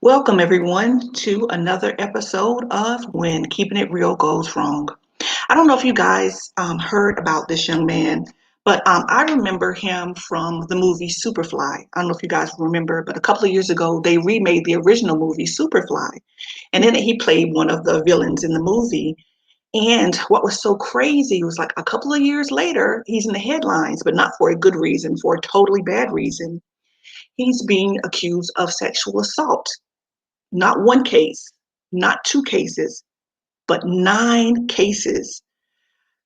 Welcome, everyone, to another episode of When Keeping It Real Goes Wrong. I don't know if you guys heard about this young man, but I remember him from the movie Superfly. I don't know if you guys remember, but a couple of years ago, they remade the original movie Superfly. And in it, he played one of the villains in the movie. And what was so crazy was like a couple of years later, he's in the headlines, but not for a good reason, for a totally bad reason. He's being accused of sexual assault. Not one case, not two cases, but nine cases.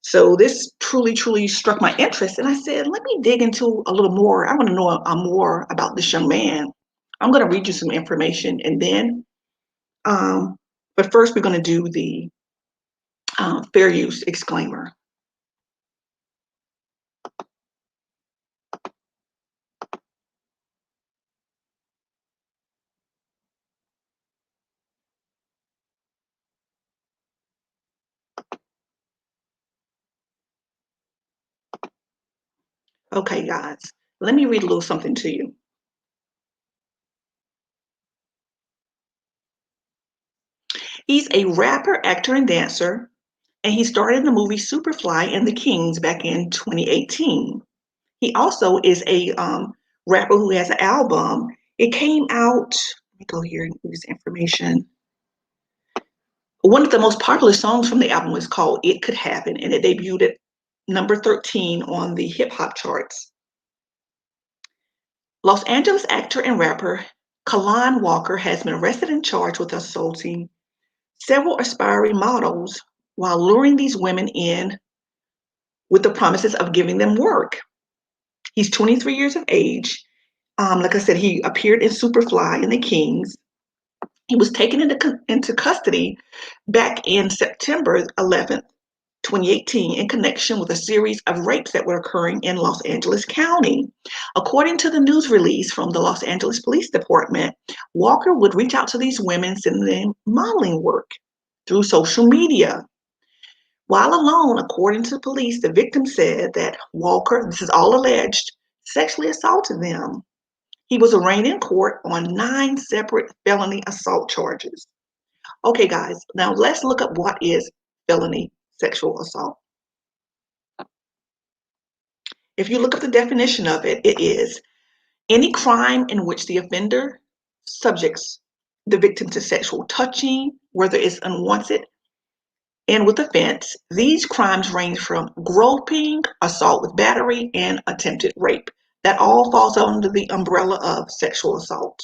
So this truly struck my interest. And I said, let me dig into a little more. I want to know more about this young man. I'm going to read you some information and then, but first we're going to do the fair use exclaimer. Okay, guys, let me read a little something to you. He's a rapper, actor, and dancer, and he starred in the movie Superfly and the Kings back in 2018. He also is a rapper who has an album. It came out, let me go here and use information. One of the most popular songs from the album is called It Could Happen, and it debuted at number 13 on the hip hop charts. Los Angeles actor and rapper Kalon Walker has been arrested and charged with assaulting several aspiring models while luring these women in with the promises of giving them work. He's 23 years of age. Like I said, he appeared in Superfly and the Kings. He was taken into custody back in September 11th, 2018, in connection with a series of rapes that were occurring in Los Angeles County. According to the news release from the Los Angeles Police Department, Walker would reach out to these women, sending them modeling work through social media. While alone, according to the police, the victim said that Walker, this is all alleged, sexually assaulted them. He was arraigned in court on 9 separate felony assault charges. Okay, guys, now let's look up what is felony sexual assault. If you look up the definition of it, it is any crime in which the offender subjects the victim to sexual touching, whether it's unwanted, and with offense. These crimes range from groping, assault with battery, and attempted rape. That all falls under the umbrella of sexual assault.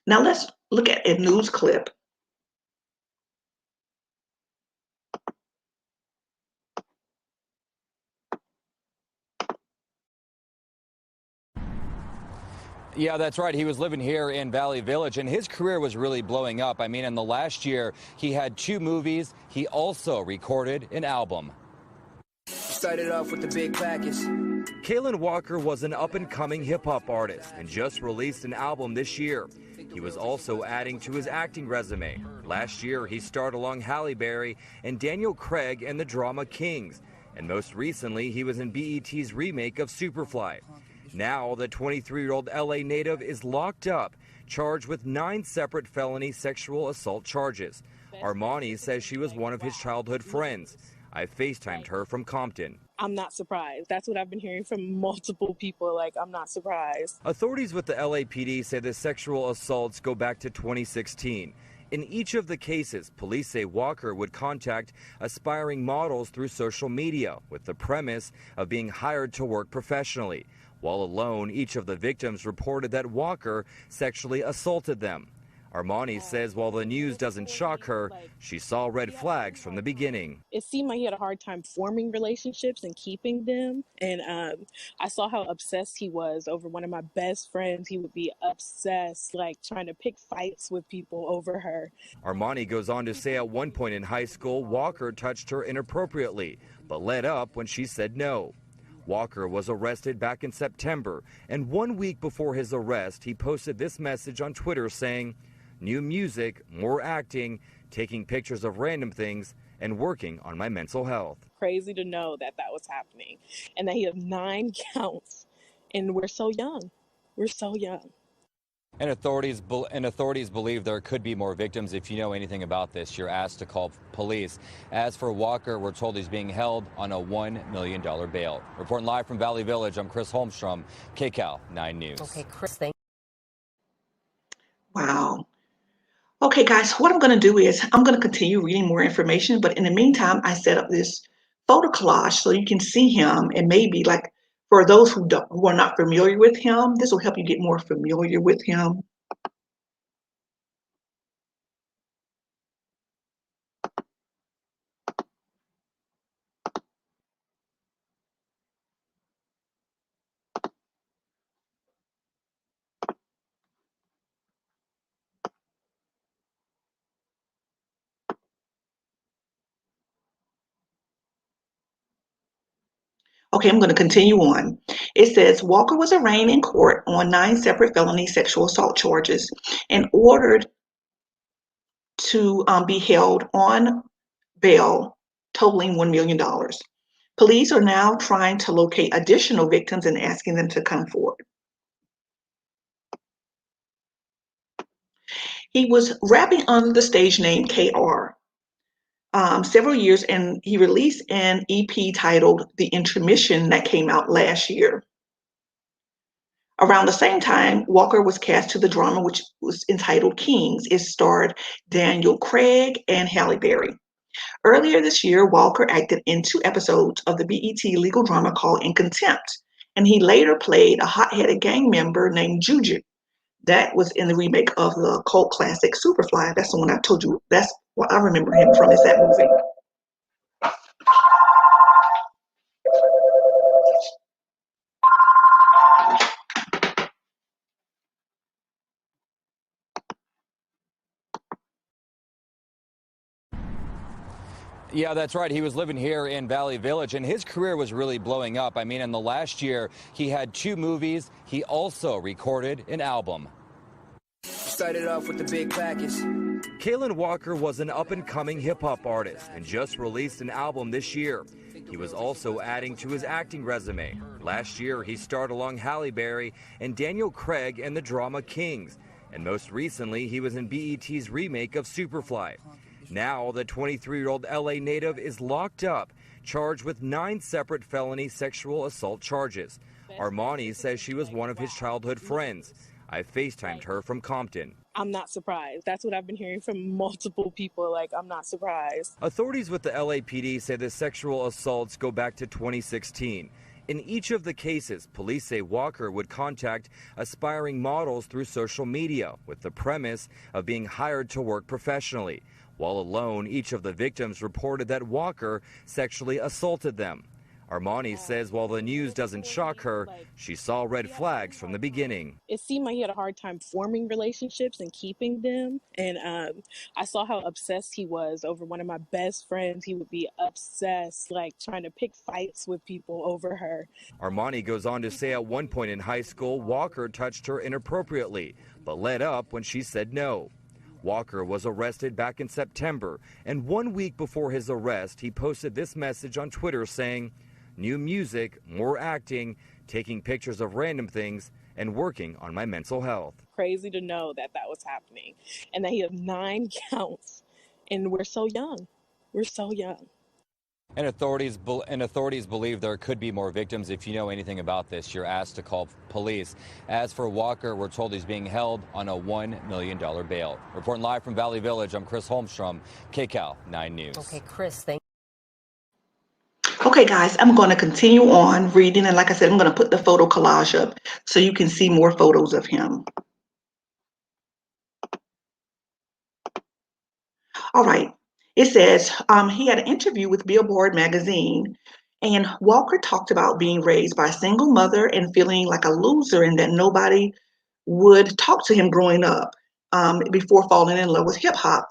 Now let's look at a news clip. Yeah, that's right. He was living here in Valley Village, and his career was really blowing up. I mean, in the last year, he had 2 movies. He also recorded an album. Started off with the big package. Kalon Walker was an up-and-coming hip-hop artist and just released an album this year. He was also adding to his acting resume. Last year, he starred along Halle Berry and Daniel Craig in the drama Kings. And most recently, he was in BET's remake of Superfly. Now, the 23-year-old LA native is locked up, charged with 9 separate felony sexual assault charges. Armani says she was one of his childhood friends. I FaceTimed her from Compton. I'm not surprised. That's what I've been hearing from multiple people. Like, I'm not surprised. Authorities with the LAPD say the sexual assaults go back to 2016. In each of the cases, police say Walker would contact aspiring models through social media with the premise of being hired to work professionally. While alone, each of the victims reported that Walker sexually assaulted them. Armani says while the news doesn't shock her, she saw red flags from the beginning. It seemed like he had a hard time forming relationships and keeping them. And I saw how obsessed he was over one of my best friends. He would be obsessed, like trying to pick fights with people over her. Armani goes on to say at one point in high school, Walker touched her inappropriately, but let up when she said no. Walker was arrested back in September, and 1 week before his arrest, he posted this message on Twitter saying, "New music, more acting, taking pictures of random things, and working on my mental health." Crazy to know that that was happening and that he had 9 counts, and we're so young. We're so young. And authorities believe there could be more victims. If you know anything about this, you're asked to call police. As for Walker, we're told he's being held on a $1 million bail. Reporting live from Valley Village, I'm Chris Holmstrom, KCAL 9 News. Okay, Chris, thank Wow. Okay, guys, what I'm going to do is I'm going to continue reading more information, but in the meantime, I set up this photo collage so you can see him, and maybe like for those who are not familiar with him, this will help you get more familiar with him. Okay, I'm going to continue on. It says Walker was arraigned in court on 9 separate felony sexual assault charges and ordered to be held on bail totaling $1 million. Police are now trying to locate additional victims and asking them to come forward. He was rapping under the stage name KR several years, and he released an EP titled The Intermission that came out last year. Around the same time, Walker was cast to the drama, which was entitled Kings. It starred Daniel Craig and Halle Berry. Earlier this year, Walker acted in 2 episodes of the BET legal drama called In Contempt, and he later played a hot-headed gang member named Juju. That was in the remake of the cult classic Superfly. That's the one I told you. That's what I remember him from, is that movie. Yeah, that's right. He was living here in Valley Village, and his career was really blowing up. I mean, in the last year, he had 2 movies. He also recorded an album. Started off with the big package. Kalen Walker was an up-and-coming hip-hop artist and just released an album this year. He was also adding to his acting resume. Last year, he starred along Halle Berry and Daniel Craig in the drama Kings. And most recently, he was in BET's remake of Superfly. Now, the 23-year-old LA native is locked up, charged with 9 separate felony sexual assault charges. Armani says she was one of his childhood friends. I FaceTimed her from Compton. I'm not surprised. That's what I've been hearing from multiple people. Like, I'm not surprised. Authorities with the LAPD say the sexual assaults go back to 2016. In each of the cases, police say Walker would contact aspiring models through social media with the premise of being hired to work professionally. While alone, each of the victims reported that Walker sexually assaulted them. Armani says while the news doesn't shock her, she saw red flags from the beginning. It seemed like he had a hard time forming relationships and keeping them. And I saw how obsessed he was over one of my best friends. He would be obsessed, like trying to pick fights with people over her. Armani goes on to say at one point in high school, Walker touched her inappropriately, but let up when she said no. Walker was arrested back in September, and 1 week before his arrest, he posted this message on Twitter saying, "New music, more acting, taking pictures of random things, and working on my mental health." Crazy to know that that was happening and that he had 9 counts, and we're so young. We're so young. And authorities believe there could be more victims. If you know anything about this, you're asked to call police. As for Walker, we're told he's being held on a $1 million bail. Reporting live from Valley Village, I'm Chris Holmstrom, KCAL 9 News. Okay, Chris, thank Okay, guys, I'm going to continue on reading, and like I said, I'm going to put the photo collage up so you can see more photos of him. All right. It says he had an interview with Billboard magazine, and Walker talked about being raised by a single mother and feeling like a loser and that nobody would talk to him growing up before falling in love with hip hop.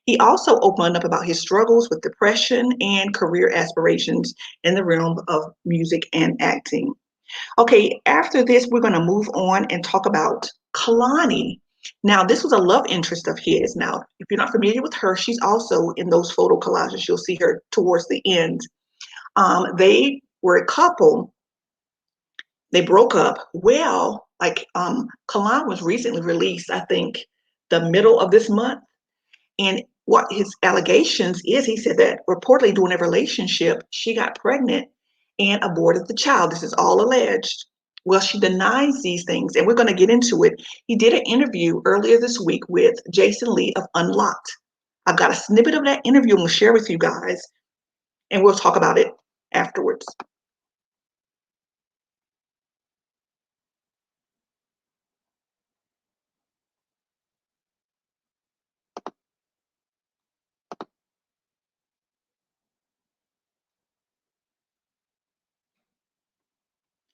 He also opened up about his struggles with depression and career aspirations in the realm of music and acting. Okay, after this, we're going to move on and talk about Kalani. Now, this was a love interest of his. Now, if you're not familiar with her, she's also in those photo collages. You'll see her towards the end. They were a couple. They broke up. Well, Like Kalan was recently released, I think, the middle of this month. And what his allegations is, he said that reportedly during a relationship, she got pregnant and aborted the child. This is all alleged. Well, she denies these things, and we're going to get into it. He did an interview earlier this week with Jason Lee of Unlocked. I've got a snippet of that interview I'm going to share with you guys, and we'll talk about it afterwards.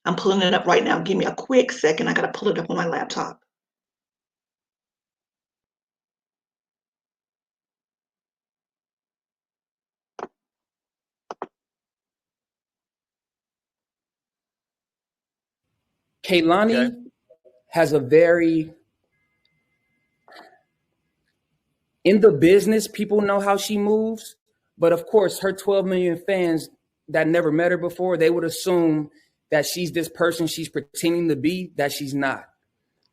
I'm pulling it up right now. Give me a quick second. I got to pull it up on my laptop. Kehlani has a very, in the business, people know how she moves. But of course, her 12 million fans that never met her before, they would assume that she's this person she's pretending to be that she's not.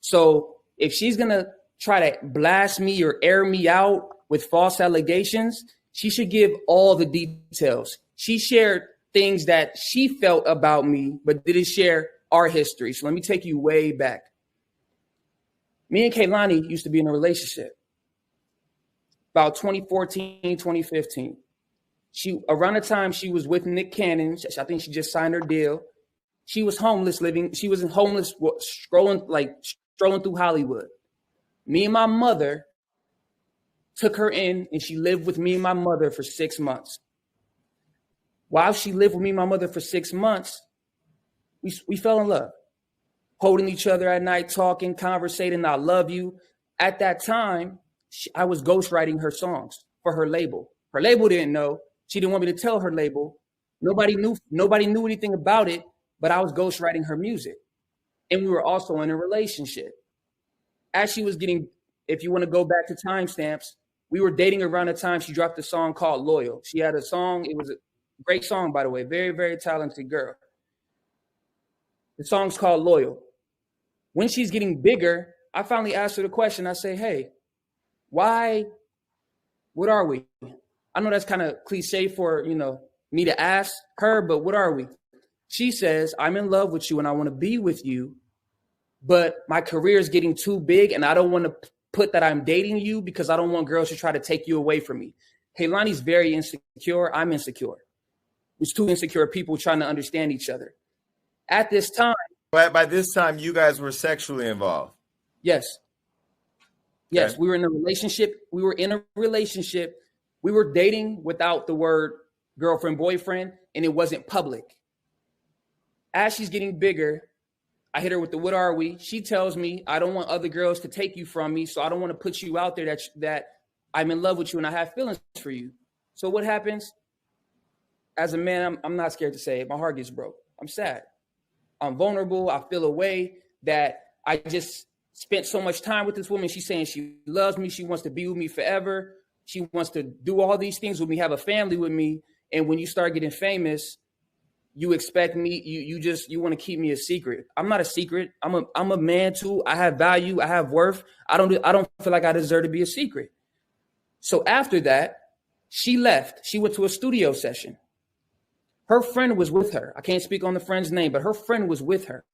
So if she's going to try to blast me or air me out with false allegations, she should give all the details. She shared things that she felt about me, but didn't share our history. So let me take you way back. Me and Kehlani used to be in a relationship about 2014, 2015. Around the time she was with Nick Cannon, I think she just signed her deal. She was homeless She was homeless, strolling through Hollywood. Me and my mother took her in, and she lived with me and my mother for 6 months. While she lived with me and my mother for 6 months, we fell in love, holding each other at night, talking, conversating. I love you. At that time, I was ghostwriting her songs for her label. Her label didn't know. She didn't want me to tell her label. Nobody knew anything about it, but I was ghostwriting her music. And we were also in a relationship. As she was getting, if you want to go back to timestamps, we were dating around the time she dropped a song called Loyal. She had a song. It was a great song, by the way. Very, very talented girl. The song's called Loyal. When she's getting bigger, I finally asked her the question. I say, hey, why? What are we? I know that's kind of cliche for, me to ask her, but what are we? She says, I'm in love with you and I want to be with you, but my career is getting too big and I don't want to put that I'm dating you because I don't want girls to try to take you away from me. Kehlani's very insecure. I'm insecure. It's two insecure people trying to understand each other. At this time. By this time, you guys were sexually involved. Yes. Yes, Okay. we were in a relationship. We were dating without the word girlfriend, boyfriend, and it wasn't public. As she's getting bigger, I hit her with the what are we? She tells me, I don't want other girls to take you from me, so I don't want to put you out there that I'm in love with you and I have feelings for you. So what happens? As a man, I'm not scared to say it. My heart gets broke. I'm sad. I'm vulnerable. I feel a way that I just spent so much time with this woman. She's saying she loves me. She wants to be with me forever. She wants to do all these things with me, have a family with me. And when you start getting famous, you expect me, you want to keep me a secret. I'm not a secret. I'm a man too. I have value. I have worth. I don't feel like I deserve to be a secret. So after that, she left. She went to a studio session. Her friend was with her. I can't speak on the friend's name, but her friend was with her.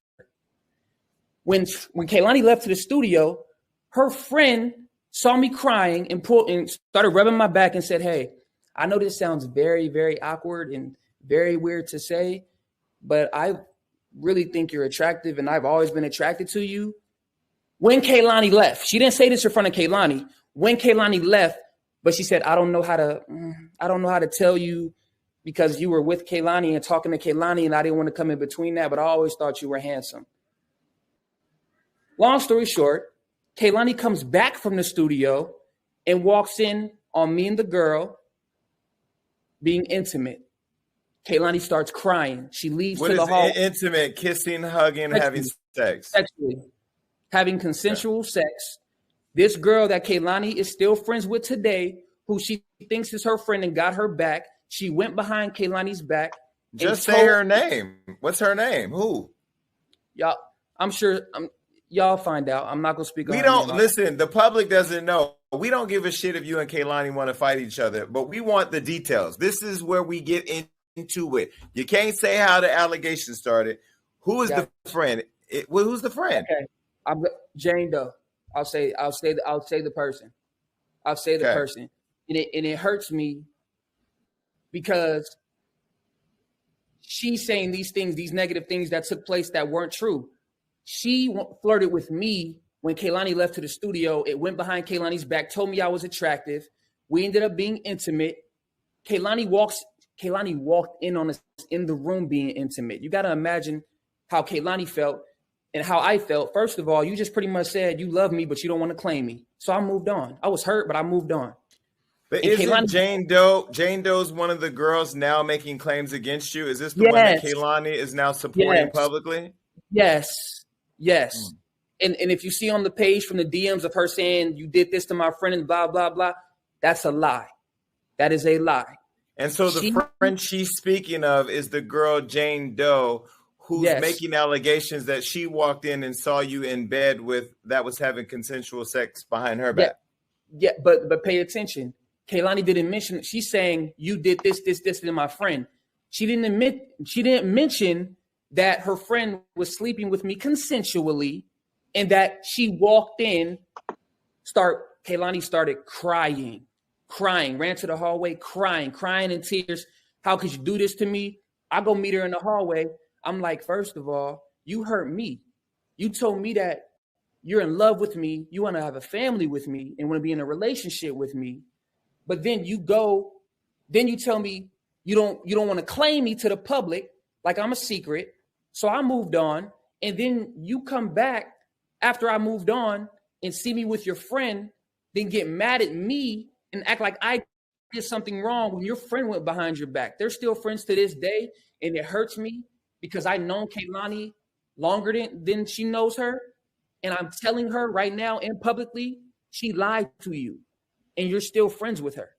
When Kehlani left to the studio, her friend saw me crying and started rubbing my back and said, hey, I know this sounds very, very awkward and very weird to say, but I really think you're attractive and I've always been attracted to you. When Kehlani left, she didn't say this in front of Kehlani. When Kehlani left, but she said, I don't know how to tell you because you were with Kehlani and talking to Kehlani and I didn't want to come in between that, but I always thought you were handsome. Long story short, Kehlani comes back from the studio and walks in on me and the girl being intimate. Kehlani starts crying. She leaves to the hall. Intimate, kissing, hugging, having sex. Sexually. Having consensual sex. This girl that Kehlani is still friends with today, who she thinks is her friend and got her back, she went behind Kehlani's back. Just say her name. What's her name? Who? Y'all, I'm sure Y'all find out. I'm not gonna speak on We her don't name. listen. The public doesn't know. We don't give a shit if you and Kaylani want to fight each other, but we want the details. This is where we get into it. You can't say how the allegation started. Who is the friend? Who's the friend? Okay, I'm Jane Doe. I'll say the person. I'll say the person, and it hurts me because she's saying these things, these negative things that took place that weren't true. She flirted with me when Kaylani left to the studio. It went behind Kaylani's back, told me I was attractive. We ended up being intimate. Kaylani walked in on us in the room being intimate. You got to imagine how Kaylani felt and how I felt. First of all, you just pretty much said you love me, but you don't want to claim me. So I moved on. I was hurt, but I moved on. But isn't Jane Doe's one of the girls now making claims against you? Is this the one that Kaylani is now supporting publicly? Yes. And if you see on the page from the DMs of her saying you did this to my friend and blah, blah, blah, that's a lie. That is a lie. And so the friend she's speaking of is the girl Jane Doe who's making allegations that she walked in and saw you in bed with that was having consensual sex behind her back. Yeah, but pay attention. Kaylani didn't mention, she's saying you did this to my friend. She didn't mention that her friend was sleeping with me consensually and that she walked in, Kaylani started crying, ran to the hallway, crying in tears. How could you do this to me? I go meet her in the hallway. I'm like, first of all, you hurt me. You told me that you're in love with me. You want to have a family with me and want to be in a relationship with me. But then you tell me you don't want to claim me to the public like I'm a secret. So I moved on. And then you come back after I moved on and see me with your friend, then get mad at me and act like I did something wrong when your friend went behind your back. They're still friends to this day. And it hurts me because I've known Kaylani longer than she knows her. And I'm telling her right now and publicly, she lied to you. And you're still friends with her.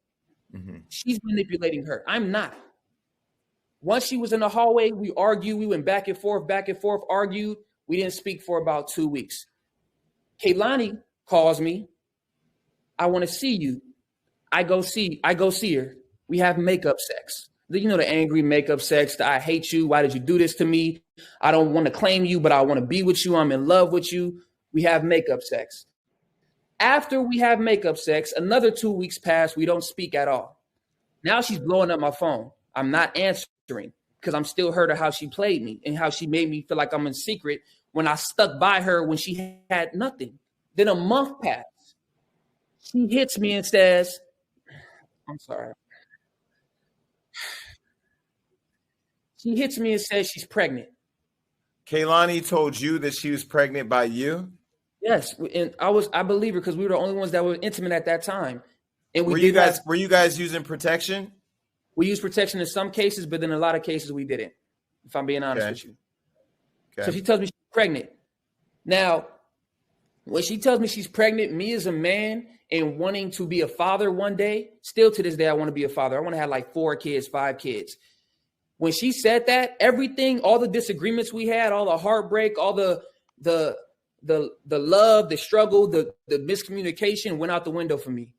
Mm-hmm. She's manipulating her. I'm not. Once she was in the hallway, we argued. We went back and forth, argued. We didn't speak for about 2 weeks. Kaylani calls me. I want to see you. I go see her. We have makeup sex. You know, the angry makeup sex, the I hate you. Why did you do this to me? I don't want to claim you, but I want to be with you. I'm in love with you. We have makeup sex. After we have makeup sex, another 2 weeks pass. We don't speak at all. Now she's blowing up my phone. I'm not answering because I'm still hurt of how she played me and how she made me feel like I'm in secret when I stuck by her when she had nothing. Then a month passed. She hits me and says, I'm sorry. She hits me and says she's pregnant. Kaylani told you that she was pregnant by you? Yes, and I believe her because we were the only ones that were intimate at that time. And were you guys using protection? We used protection in some cases, but in a lot of cases we didn't. If I'm being honest with you. Okay. So she tells me she's pregnant. Now, when she tells me she's pregnant, me as a man and wanting to be a father one day, still to this day I want to be a father. I want to have like 4 kids, 5 kids. When she said that, everything, all the disagreements we had, all the heartbreak, all the love, the struggle, the miscommunication went out the window for me.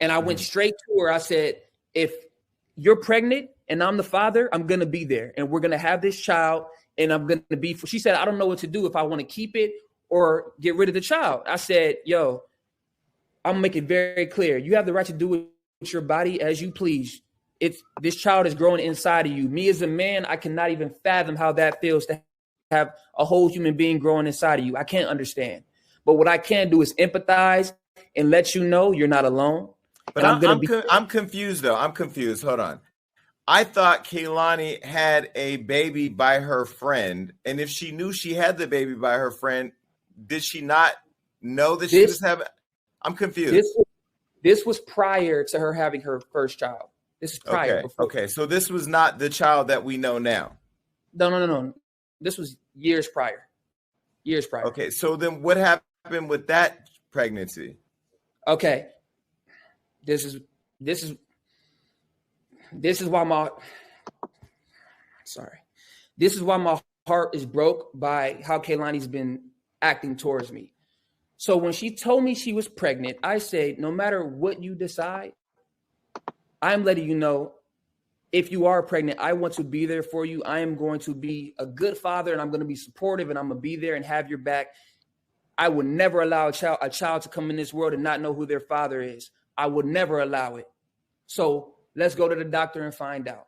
And I went straight to her. I said, if you're pregnant and I'm the father, I'm going to be there and we're going to have this child and I'm going to be, she said, I don't know what to do if I want to keep it or get rid of the child. I said, yo, I'm going to make it very clear. You have the right to do with your body as you please. This child is growing inside of you. Me as a man, I cannot even fathom how that feels to have a whole human being growing inside of you. I can't understand. But what I can do is empathize and let you know you're not alone. But I'm confused, though. I'm confused. Hold on. I thought Kaylani had a baby by her friend. And if she knew she had the baby by her friend, did she not know that she was having? I'm confused. This was prior to her having her first child. This is prior. Okay. So this was not the child that we know now. No. This was years prior. Okay. So then what happened with that pregnancy? Okay. This is why my heart is broke by how Kaylani's been acting towards me. So when she told me she was pregnant, I said, no matter what you decide, I'm letting you know, if you are pregnant, I want to be there for you. I am going to be a good father, and I'm going to be supportive, and I'm going to be there and have your back. I would never allow a child to come in this world and not know who their father is. I would never allow it. So let's go to the doctor and find out.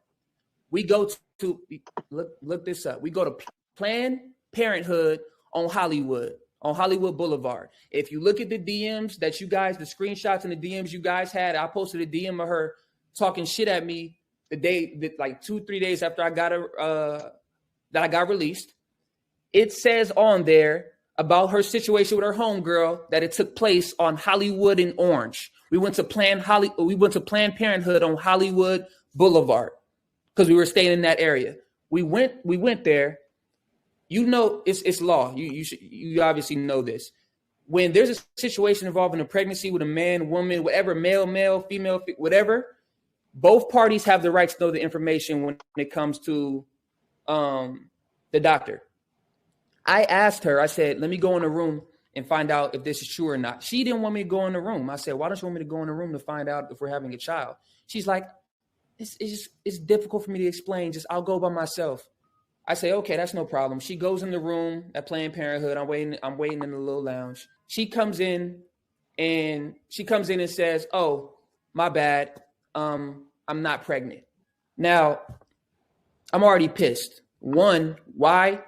We go to look this up. We go to Planned Parenthood on Hollywood Boulevard. If you look at the DMs that you guys, the screenshots and the DMs you guys had, I posted a DM of her talking shit at me the day that, like 2-3 days after I got released. It says on there about her situation with her homegirl that it took place on Hollywood and Orange. We went to Planned Parenthood on Hollywood Boulevard because we were staying in that area. We went there. You know, it's law. You obviously know this. When there's a situation involving a pregnancy with a man, woman, whatever, male, female, whatever, both parties have the right to know the information when it comes to the doctor. I asked her, I said, let me go in the room and find out if this is true or not. She didn't want me to go in the room. I said, why don't you want me to go in the room to find out if we're having a child? She's like, it's difficult for me to explain. I'll go by myself. I say, okay, that's no problem. She goes in the room at Planned Parenthood. I'm waiting in the little lounge. She comes in and says, oh, my bad. I'm not pregnant. Now, I'm already pissed. One, why?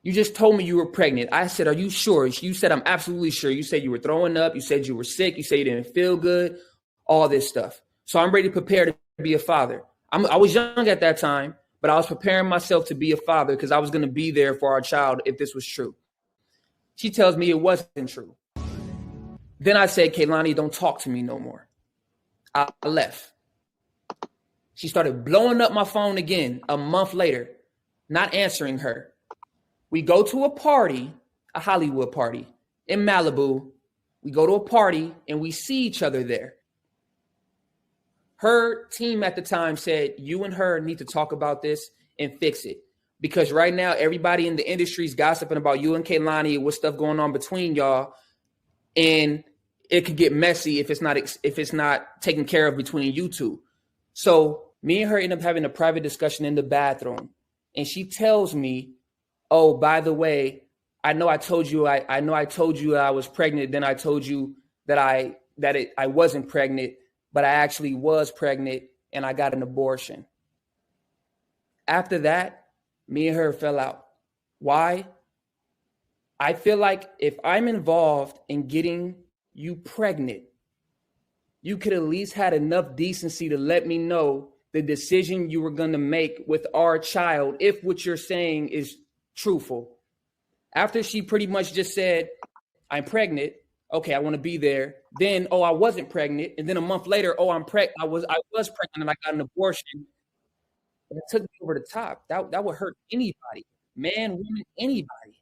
You just told me you were pregnant. I said, are you sure? You said, I'm absolutely sure. You said you were throwing up. You said you were sick. You said you didn't feel good, all this stuff. So I'm ready to prepare to be a father. I was young at that time, but I was preparing myself to be a father because I was going to be there for our child if this was true. She tells me it wasn't true. Then I said, Kehlani, don't talk to me no more. I left. She started blowing up my phone again a month later, not answering her. We go to a party, a Hollywood party in Malibu. We go to a party and we see each other there. Her team at the time said, you and her need to talk about this and fix it. Because right now, everybody in the industry is gossiping about you and Kehlani and what stuff going on between y'all. And it could get messy if it's not taken care of between you two. So me and her end up having a private discussion in the bathroom. And she tells me, oh, by the way, I know I told you I was pregnant. Then I told you that I wasn't pregnant, but I actually was pregnant and I got an abortion. After that, me and her fell out. Why? I feel like if I'm involved in getting you pregnant, you could at least had enough decency to let me know the decision you were going to make with our child if what you're saying is truthful. After she pretty much just said, I'm pregnant. Okay, I want to be there. Then, oh, I wasn't pregnant. And then a month later, oh, I'm pregnant. I was pregnant and I got an abortion. It took me over the top. That would hurt anybody, man, woman, anybody.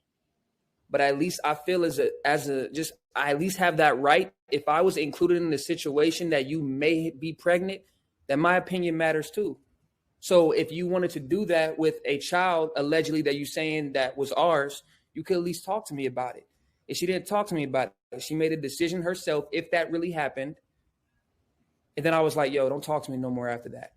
But at least I feel I at least have that right. If I was included in the situation that you may be pregnant, then my opinion matters too. So if you wanted to do that with a child, allegedly that you're saying that was ours, you could at least talk to me about it. If she didn't talk to me about it, she made a decision herself if that really happened. And then I was like, yo, don't talk to me no more after that.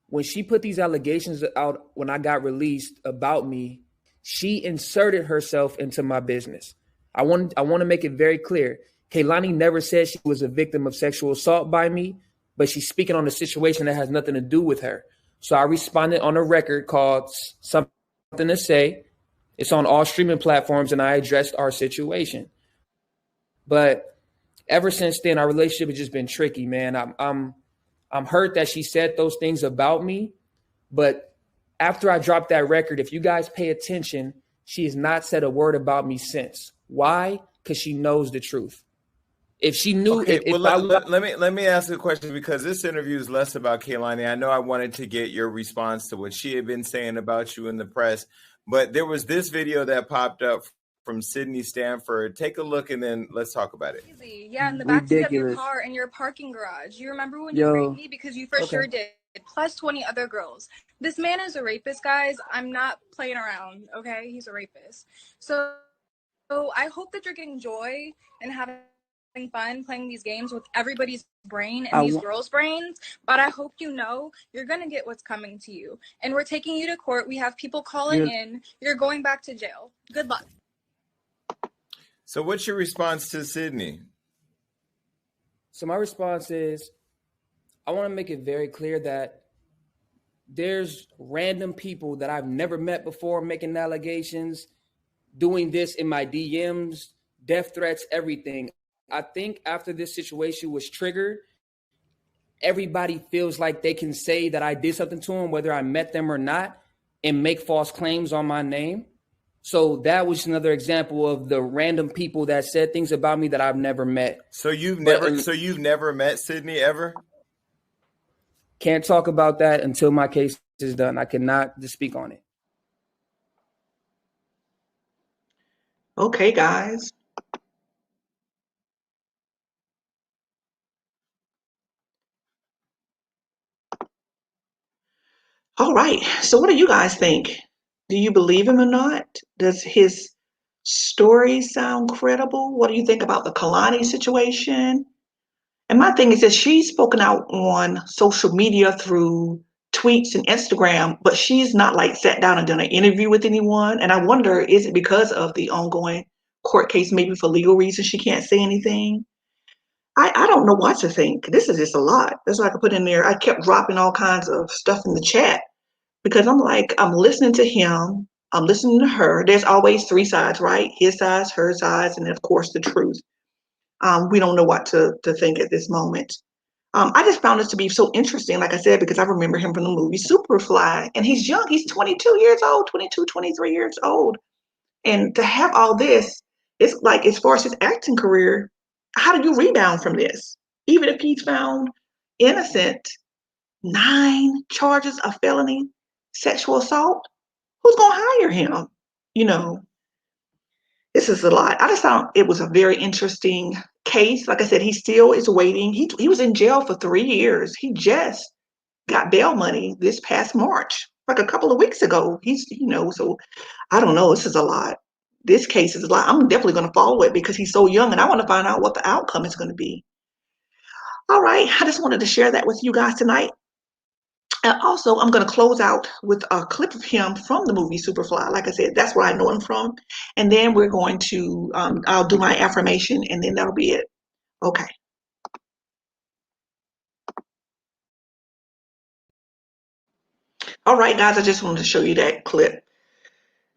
When she put these allegations out when I got released about me, she inserted herself into my business. I want to make it very clear. Kehlani never said she was a victim of sexual assault by me, but she's speaking on a situation that has nothing to do with her. So I responded on a record called Something to Say. It's on all streaming platforms, and I addressed our situation. But ever since then, our relationship has just been tricky, man. I'm hurt that she said those things about me, but after I dropped that record, if you guys pay attention, she has not said a word about me since. Why? Because she knows the truth. If she knew, okay, let me ask a question, because this interview is less about Kehlani. I know I wanted to get your response to what she had been saying about you in the press, but there was this video that popped up from Sydney Stanford. Take a look and then let's talk about it. Yeah, in the backseat of your car in your parking garage. You remember when you raped me? Because you for sure did. Plus 20 other girls. This man is a rapist, guys. I'm not playing around, okay? He's a rapist. So I hope that you're getting joy and having fun playing these games with everybody's brain and these girls' brains, but I hope you know you're gonna get what's coming to you. And we're taking you to court. We have people calling in. You're going back to jail. Good luck. So what's your response to Sydney? So my response is, I want to make it very clear that there's random people that I've never met before making allegations, doing this in my DMs, death threats, everything. I think after this situation was triggered, everybody feels like they can say that I did something to them, whether I met them or not, and make false claims on my name. So that was another example of the random people that said things about me that I've never met. So you've never met Sydney ever? Can't talk about that until my case is done. I cannot speak on it. Okay, guys. All right. So what do you guys think? Do you believe him or not? Does his story sound credible? What do you think about the Kalani situation? And my thing is that she's spoken out on social media through tweets and Instagram, but she's not like sat down and done an interview with anyone. And I wonder, is it because of the ongoing court case, maybe for legal reasons she can't say anything? I don't know what to think. This is just a lot. That's what I could put in there. I kept dropping all kinds of stuff in the chat because I'm like, I'm listening to him, I'm listening to her. There's always three sides, right? His sides, her sides, and then of course the truth. We don't know what to think at this moment. I just found this to be so interesting, like I said, because I remember him from the movie Superfly, and he's young. He's 22 years old, 22, 23 years old. And to have all this, it's like, as far as his acting career, how do you rebound from this? Even if he's found innocent, 9 charges of felony sexual assault, who's going to hire him? You know, this is a lot. I just found it was a very interesting case. Like I said, he still is waiting. He was in jail for 3 years. He just got bail money this past March, like a couple of weeks ago. So I don't know. This is a lot. This case is a lot. I'm definitely going to follow it because he's so young and I want to find out what the outcome is going to be. All right. I just wanted to share that with you guys tonight. And also, I'm going to close out with a clip of him from the movie Superfly. Like I said, that's where I know him from. And then we're going to, I'll do my affirmation and then that'll be it. Okay. All right, guys, I just wanted to show you that clip.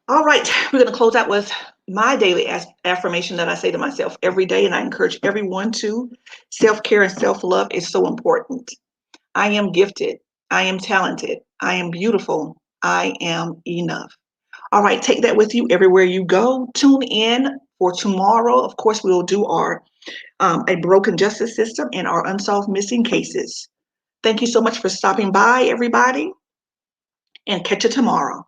All right, we're going to close out with my daily affirmation that I say to myself every day, and I encourage everyone to. Self-care and self-love is so important. I am gifted. I am talented. I am beautiful. I am enough. All right, take that with you everywhere you go. Tune in for tomorrow. Of course, we'll do our a broken justice system and our unsolved missing cases. Thank you so much for stopping by, everybody, and catch you tomorrow.